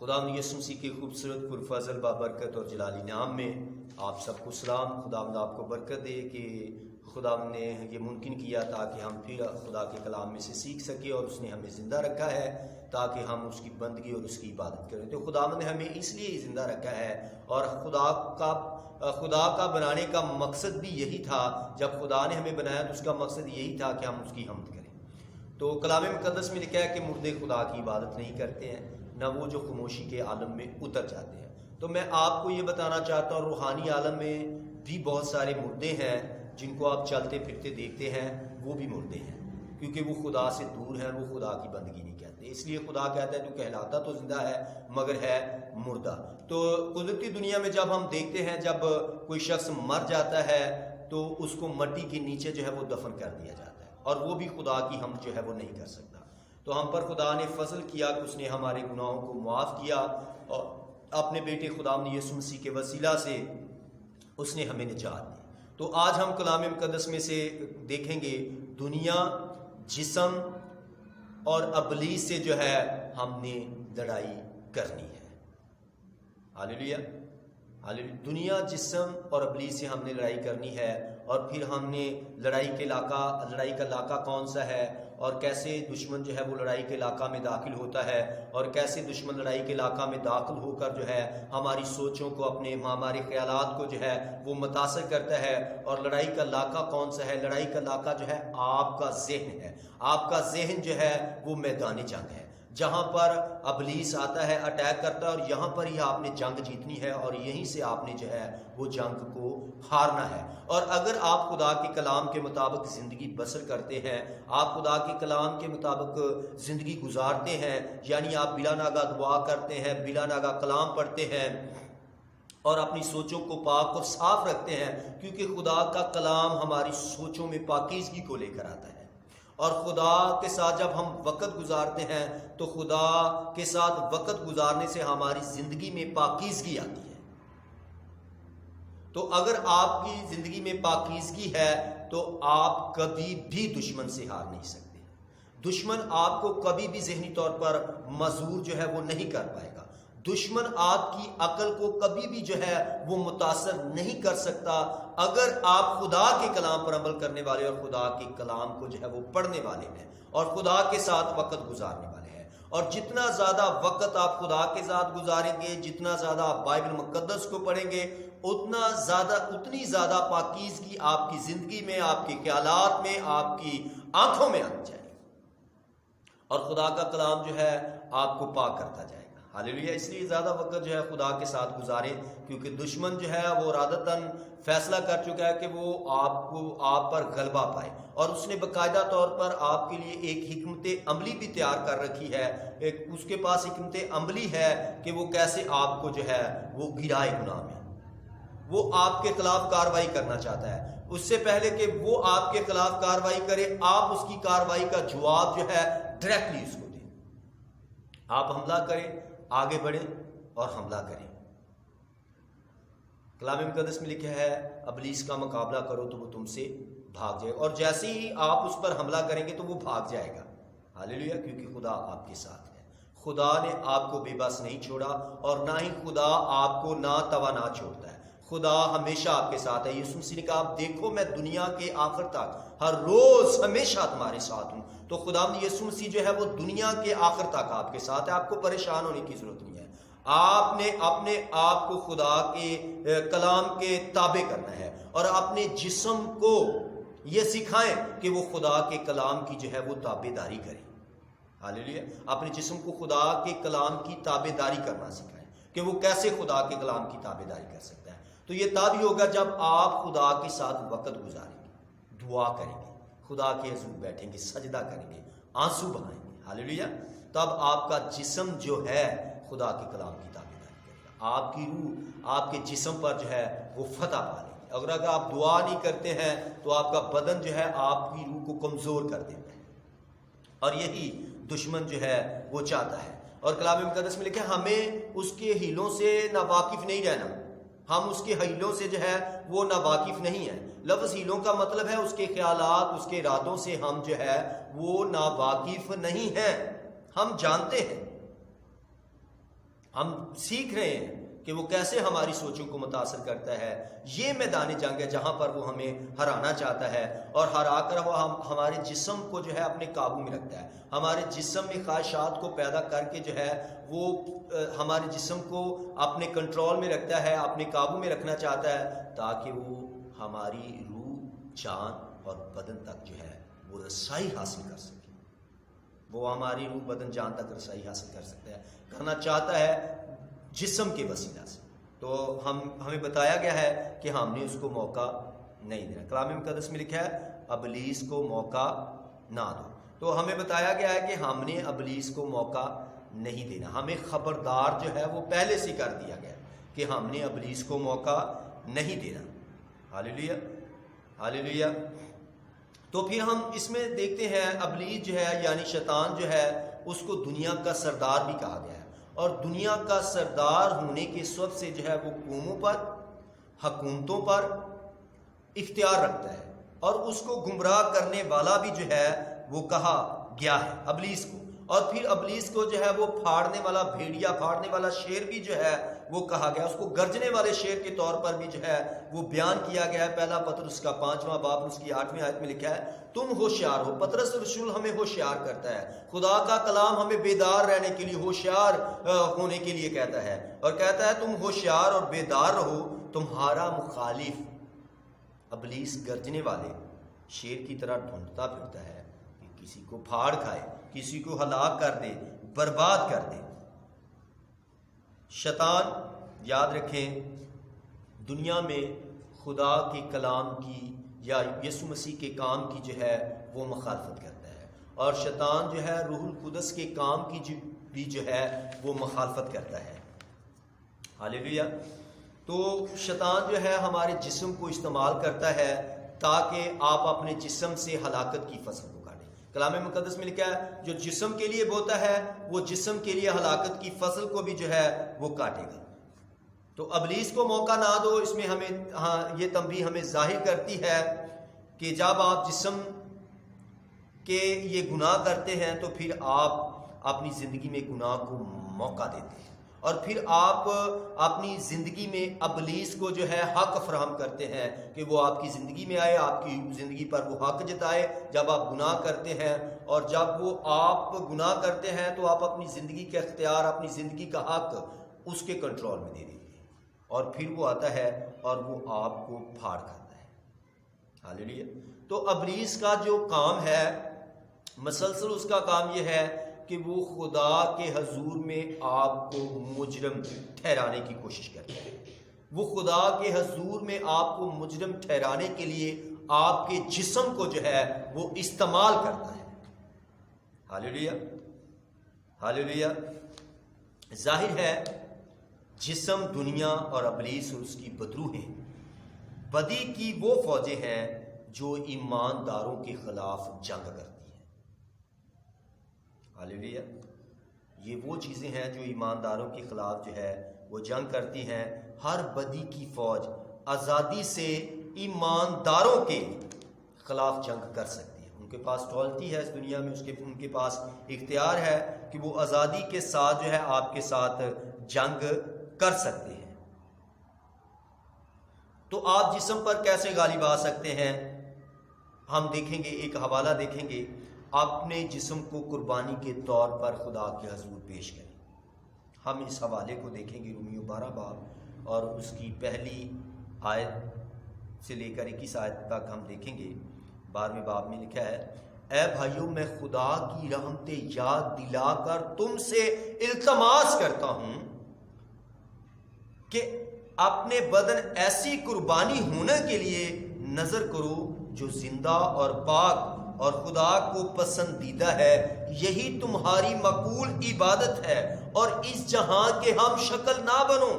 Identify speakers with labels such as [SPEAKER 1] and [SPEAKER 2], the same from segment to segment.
[SPEAKER 1] خدا یسوع مسیح کے خوبصورت پرفضل بابرکت اور جلالی نام میں آپ سب کو سلام۔ خدا آپ کو برکت دے کہ خدا نے یہ ممکن کیا تاکہ ہم پھر خدا کے کلام میں سے سیکھ سکیں، اور اس نے ہمیں زندہ رکھا ہے تاکہ ہم اس کی بندگی اور اس کی عبادت کریں۔ تو خدا نے ہمیں اس لیے زندہ رکھا ہے، اور خدا کا بنانے کا مقصد بھی یہی تھا۔ جب خدا نے ہمیں بنایا تو اس کا مقصد یہی تھا کہ ہم اس کی حمد کریں۔ تو کلام مقدس میں لکھا ہے کہ مردے خدا کی عبادت نہیں کرتے ہیں، نہ وہ جو خاموشی کے عالم میں اتر جاتے ہیں۔ تو میں آپ کو یہ بتانا چاہتا ہوں، روحانی عالم میں بھی بہت سارے مردے ہیں جن کو آپ چلتے پھرتے دیکھتے ہیں، وہ بھی مردے ہیں، کیونکہ وہ خدا سے دور ہیں، وہ خدا کی بندگی نہیں کرتے۔ اس لیے خدا کہتا ہے تو کہلاتا تو زندہ ہے مگر ہے مردہ۔ تو قدرتی دنیا میں جب ہم دیکھتے ہیں، جب کوئی شخص مر جاتا ہے تو اس کو مٹی کے نیچے جو ہے وہ دفن کر دیا جاتا ہے، اور وہ بھی خدا کی حمد جو ہے وہ نہیں کر سکتا۔ تو ہم پر خدا نے فضل کیا کہ اس نے ہمارے گناہوں کو معاف کیا، اور اپنے بیٹے خدا یسوع مسیح کے وسیلہ سے اس نے ہمیں نجات دی۔ تو آج ہم کلام مقدس میں سے دیکھیں گے دنیا، جسم اور ابلیس سے جو ہے ہم نے لڑائی کرنی ہے۔ ہاللیلویا، ہاللیلویا۔ دنیا، جسم اور ابلیس سے ہم نے لڑائی کرنی ہے، اور پھر ہم نے لڑائی کا علاقہ کون سا ہے، اور کیسے دشمن جو ہے وہ لڑائی کے علاقہ میں داخل ہوتا ہے، اور کیسے دشمن لڑائی کے علاقہ میں داخل ہو کر جو ہے ہماری سوچوں کو، ہمارے خیالات کو جو ہے وہ متاثر کرتا ہے۔ اور لڑائی کا علاقہ کون سا ہے؟ لڑائی کا علاقہ جو ہے آپ کا ذہن ہے۔ آپ کا ذہن جو ہے وہ میدان جنگ ہے، جہاں پر ابلیس آتا ہے، اٹیک کرتا ہے، اور یہاں پر ہی آپ نے جنگ جیتنی ہے، اور یہیں سے آپ نے جو ہے وہ جنگ کو ہارنا ہے۔ اور اگر آپ خدا کے کلام کے مطابق زندگی بسر کرتے ہیں، آپ خدا کے کلام کے مطابق زندگی گزارتے ہیں، یعنی آپ بلا ناگہ دعا کرتے ہیں، بلا ناگہ کلام پڑھتے ہیں، اور اپنی سوچوں کو پاک اور صاف رکھتے ہیں، کیونکہ خدا کا کلام ہماری سوچوں میں پاکیزگی کو لے کر آتا ہے۔ اور خدا کے ساتھ جب ہم وقت گزارتے ہیں تو خدا کے ساتھ وقت گزارنے سے ہماری زندگی میں پاکیزگی آتی ہے۔ تو اگر آپ کی زندگی میں پاکیزگی ہے تو آپ کبھی بھی دشمن سے ہار نہیں سکتے۔ دشمن آپ کو کبھی بھی ذہنی طور پر معذور جو ہے وہ نہیں کر پائے گا۔ دشمن آپ کی عقل کو کبھی بھی جو ہے وہ متاثر نہیں کر سکتا، اگر آپ خدا کے کلام پر عمل کرنے والے اور خدا کے کلام کو جو ہے وہ پڑھنے والے ہیں، اور خدا کے ساتھ وقت گزارنے والے ہیں۔ اور جتنا زیادہ وقت آپ خدا کے ساتھ گزاریں گے، جتنا زیادہ آپ بائبل مقدس کو پڑھیں گے، اتنی زیادہ پاکیزگی آپ کی زندگی میں، آپ کے خیالات میں، آپ کی آنکھوں میں آنی چاہیے، اور خدا کا کلام جو ہے آپ کو پاک کرتا جائے گا۔ ہاللیلویا۔ اس لیے زیادہ وقت جو ہے خدا کے ساتھ گزاریں، کیونکہ دشمن جو ہے وہ ارادتاً فیصلہ کر چکا ہے کہ وہ آپ پر غلبہ پائے، اور اس نے باقاعدہ طور پر آپ کے لیے ایک حکمت عملی بھی تیار کر رکھی ہے۔ اس کے پاس حکمت عملی ہے کہ وہ کیسے آپ کو جو ہے وہ گرائے گناہ میں۔ وہ آپ کے خلاف کارروائی کرنا چاہتا ہے، اس سے پہلے کہ وہ آپ کے خلاف کارروائی کرے، آپ اس کی کارروائی کا جواب جو ہے ڈائریکٹلی اس کو دیں۔ آپ حملہ کریں، آگے بڑھیں اور حملہ کریں۔ کلام مقدس میں لکھا ہے ابلیس کا مقابلہ کرو تو وہ تم سے بھاگ جائے، اور جیسے ہی آپ اس پر حملہ کریں گے تو وہ بھاگ جائے گا۔ ہاللیلویا، کیونکہ خدا آپ کے ساتھ ہے۔ خدا نے آپ کو بے بس نہیں چھوڑا، اور نہ ہی خدا آپ کو ناتوانا چھوڑتا ہے۔ خدا ہمیشہ آپ کے ساتھ ہے۔ یسوع مسیح نے کہا آپ دیکھو میں دنیا کے آخر تک ہر روز ہمیشہ تمہارے ساتھ ہوں۔ تو خدا یسوع مسیح جو ہے وہ دنیا کے آخر تک آپ کے ساتھ ہے۔ آپ کو پریشان ہونے کی ضرورت نہیں ہے۔ آپ نے اپنے آپ کو خدا کے کلام کے تابع کرنا ہے، اور اپنے جسم کو یہ سکھائیں کہ وہ خدا کے کلام کی جو ہے وہ تابع داری کرے۔ ہاللیلویا۔ اپنے جسم کو خدا کے کلام کی تابع داری کرنا سکھائیں کہ وہ کیسے خدا کے کلام کی تابع داری کر سکتا ہے۔ تو یہ تب ہوگا جب آپ خدا کے ساتھ وقت گزاریں گے، دعا کریں گے، خدا کے حضور بیٹھیں گے، سجدہ کریں گے، آنسو بہائیں گے۔ ہاللیلویا۔ تب آپ کا جسم جو ہے خدا کے کلام کی تابع داری کرے گا۔ آپ کی روح آپ کے جسم پر جو ہے وہ فتح پا لے گی۔ اگر آپ دعا نہیں کرتے ہیں تو آپ کا بدن جو ہے آپ کی روح کو کمزور کر دیتا ہے، اور یہی دشمن جو ہے وہ چاہتا ہے۔ اور کلام مقدس میں لکھا ہے ہمیں اس کے ہیلوں سے ناواقف نہیں رہنا۔ ہم اس کے ہیلوں سے جو ہے وہ ناواقف نہیں ہیں۔ لفظ ہیلوں کا مطلب ہے اس کے خیالات، اس کے ارادوں سے ہم جو ہے وہ ناواقف نہیں ہیں، ہم جانتے ہیں۔ ہم سیکھ رہے ہیں کہ وہ کیسے ہماری سوچوں کو متاثر کرتا ہے. یہ میدان جنگ ہے جہاں پر وہ ہمیں ہرانا چاہتا ہے، اور ہرا کر وہ ہمارے جسم کو جو ہے اپنے قابو میں رکھتا ہے. ہمارے جسم میں خواہشات کو پیدا کر کے جو ہے وہ ہمارے جسم کو اپنے کنٹرول میں رکھتا ہے، اپنے قابو میں رکھنا چاہتا ہے، تاکہ وہ ہماری روح، جان اور بدن تک جو ہے وہ رسائی حاصل کر سکے. وہ ہماری روح، بدن، جان تک رسائی حاصل کر سکتا ہے، کرنا چاہتا ہے جسم کے وسیلہ سے. تو ہمیں بتایا گیا ہے کہ ہم نے اس کو موقع نہیں دینا. کلام مقدس میں لکھا ہے ابلیس کو موقع نہ دو. تو ہمیں بتایا گیا ہے کہ ہم نے ابلیس کو موقع نہیں دینا. ہمیں خبردار جو ہے وہ پہلے سے کر دیا گیا کہ ہم نے ابلیس کو موقع نہیں دینا. ہاللیلویا، ہاللیلویا. تو پھر ہم اس میں دیکھتے ہیں ابلیس جو ہے یعنی شیطان جو ہے اس کو دنیا کا سردار بھی کہا گیا ہے، اور دنیا کا سردار ہونے کے سبب سے جو ہے وہ قوموں پر، حکومتوں پر اختیار رکھتا ہے، اور اس کو گمراہ کرنے والا بھی جو ہے وہ کہا گیا ہے ابلیس کو. اور پھر ابلیس کو جو ہے وہ پھاڑنے والا بھیڑیا، پھاڑنے والا شیر بھی جو ہے وہ کہا گیا. اس کو گرجنے والے شیر کے طور پر بھی جو ہے وہ بیان کیا گیا ہے. پہلا پطرس کا 5واں باب اس کی 8ویں آیت میں لکھا ہے تم ہوشیار ہو. پطرس رسول ہمیں ہوشیار کرتا ہے. خدا کا کلام ہمیں بیدار رہنے کے لیے، ہوشیار ہونے کے لیے کہتا ہے، اور کہتا ہے تم ہوشیار اور بیدار رہو. تمہارا مخالف ابلیس گرجنے والے شیر کی طرح ڈھونڈتا پھرتا ہے کہ کسی کو پھاڑ کھائے، کسی کو ہلاک کر دے، برباد کر دے. شیطان، یاد رکھیں، دنیا میں خدا کے کلام کی یا یسوع مسیح کے کام کی جو ہے وہ مخالفت کرتا ہے، اور شیطان جو ہے روح القدس کے کام کی بھی جو ہے وہ مخالفت کرتا ہے. ہاللیلویا. تو شیطان جو ہے ہمارے جسم کو استعمال کرتا ہے تاکہ آپ اپنے جسم سے ہلاکت کی فصل کو کاٹیں. کلام مقدس میں لکھا ہے جو جسم کے لیے بوتا ہے وہ جسم کے لیے ہلاکت کی فصل کو بھی جو ہے وہ کاٹے گا. تو ابلیس کو موقع نہ دو. اس میں ہمیں یہ تنبیہ ہمیں ظاہر کرتی ہے کہ جب آپ جسم کے یہ گناہ کرتے ہیں تو پھر آپ اپنی زندگی میں گناہ کو موقع دیتے ہیں، اور پھر آپ اپنی زندگی میں ابلیس کو جو ہے حق فراہم کرتے ہیں کہ وہ آپ کی زندگی میں آئے، آپ کی زندگی پر وہ حق جتائے جب آپ گناہ کرتے ہیں. اور جب وہ آپ گناہ کرتے ہیں تو آپ اپنی زندگی کا اختیار، اپنی زندگی کا حق اس کے کنٹرول میں دے دیتے ہیں، اور پھر وہ آتا ہے اور وہ آپ کو پھاڑ کھاتا ہے. ہاللیلویا. تو ابلیس کا جو کام ہے مسلسل، اس کا کام یہ ہے کہ وہ خدا کے حضور میں آپ کو مجرم ٹھہرانے کی کوشش کرتا ہے. وہ خدا کے حضور میں آپ کو مجرم ٹھہرانے کے لیے آپ کے جسم کو جو ہے وہ استعمال کرتا ہے. ہاللیلویا، ہاللیلویا. ظاہر ہے جسم، دنیا اور ابلیس اور اس کی بدروہیں بدی کی وہ فوجیں ہیں جو ایمانداروں کے خلاف جنگ کرتی ہیں. ہاللیلویا. یہ وہ چیزیں ہیں جو ایمانداروں کے خلاف جو ہے وہ جنگ کرتی ہیں. ہر بدی کی فوج آزادی سے ایمانداروں کے خلاف جنگ کر سکتی ہے. ان کے پاس ٹالتی ہے اس دنیا میں، ان کے پاس اختیار ہے کہ وہ آزادی کے ساتھ جو ہے آپ کے ساتھ جنگ کر سکتے ہیں. تو آپ جسم پر کیسے غالب آ سکتے ہیں ہم دیکھیں گے. ایک حوالہ دیکھیں گے. اپنے جسم کو قربانی کے طور پر خدا کے حضور پیش کریں. ہم اس حوالے کو دیکھیں گے رومیو 12 باب اور اس کی پہلی آیت سے لے کر 21 آیت تک ہم دیکھیں گے. 12ویں باب میں لکھا ہے اے بھائیوں میں خدا کی رحمتیں یاد دلا کر تم سے التماس کرتا ہوں کہ اپنے بدن ایسی قربانی ہونے کے لیے نظر کرو جو زندہ اور پاک اور خدا کو پسندیدہ ہے. یہی تمہاری مقبول عبادت ہے. اور اس جہاں کے ہم شکل نہ بنو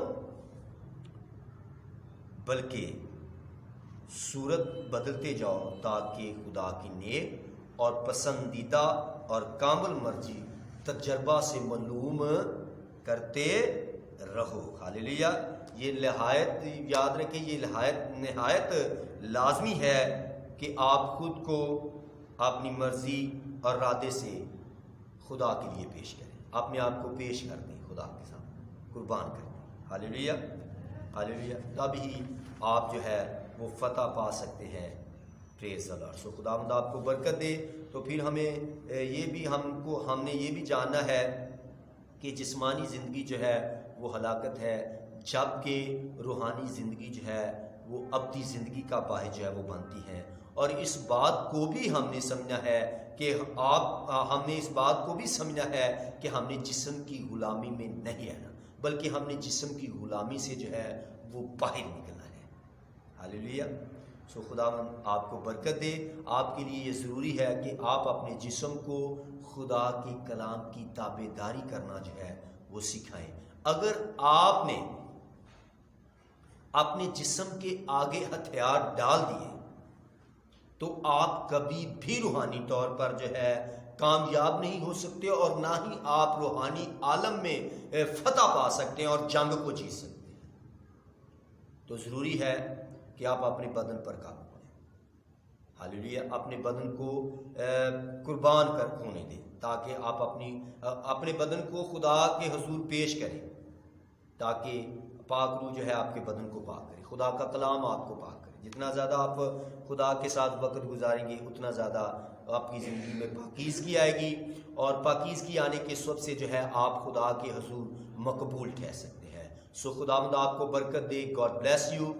[SPEAKER 1] بلکہ صورت بدلتے جاؤ تاکہ خدا کی نیک اور پسندیدہ اور کامل مرضی تجربہ سے معلوم کرتے رہو. ہاللیلویا. یہ نہایت یاد رکھیں، یہ نہایت لازمی ہے کہ آپ خود کو اپنی مرضی اور ارادے سے خدا کے لیے پیش کریں. اپنے آپ کو پیش کر دیں خدا کے سامنے. قربان کر دیں. ہاللیلویا ہاللیلویا. تب ہی آپ جو ہے وہ فتح پا سکتے ہیں. پریز دی لارڈ. سو خداوند آپ کو برکت دے. تو پھر ہمیں ہم نے یہ بھی جاننا ہے کہ جسمانی زندگی جو ہے وہ ہلاکت ہے، جبکہ روحانی زندگی جو ہے وہ ابدی زندگی کا باعث جو ہے وہ بنتی ہے. اور اس بات کو بھی ہم نے سمجھنا ہے کہ ہم نے اس بات کو بھی سمجھنا ہے کہ ہم نے جسم کی غلامی میں نہیں رہنا، بلکہ ہم نے جسم کی غلامی سے جو ہے وہ باہر نکلنا ہے. ہاللیلویا. سو خداوند آپ کو برکت دے. آپ کے لیے یہ ضروری ہے کہ آپ اپنے جسم کو خدا کے کلام کی تابع داری کرنا جو ہے وہ سکھائیں. اگر آپ نے اپنے جسم کے آگے ہتھیار ڈال دیے تو آپ کبھی بھی روحانی طور پر جو ہے کامیاب نہیں ہو سکتے، اور نہ ہی آپ روحانی عالم میں فتح پا سکتے ہیں اور جنگ کو جیت سکتے ہیں. تو ضروری ہے کہ آپ اپنے بدن پر قابو پائیں. ہاللیلویا. اپنے بدن کو قربان کر ہونے دیں تاکہ آپ اپنے بدن کو خدا کے حضور پیش کریں، تاکہ پاک روح جو ہے آپ کے بدن کو پاک کرے. خدا کا کلام آپ کو پاک کرے. جتنا زیادہ آپ خدا کے ساتھ وقت گزاریں گے اتنا زیادہ آپ کی زندگی میں پاکیزگی آئے گی، اور پاکیزگی آنے کے سبب سے جو ہے آپ خدا کے حضور مقبول ٹھہر سکتے ہیں. سو خداوند آپ کو برکت دے. God bless you.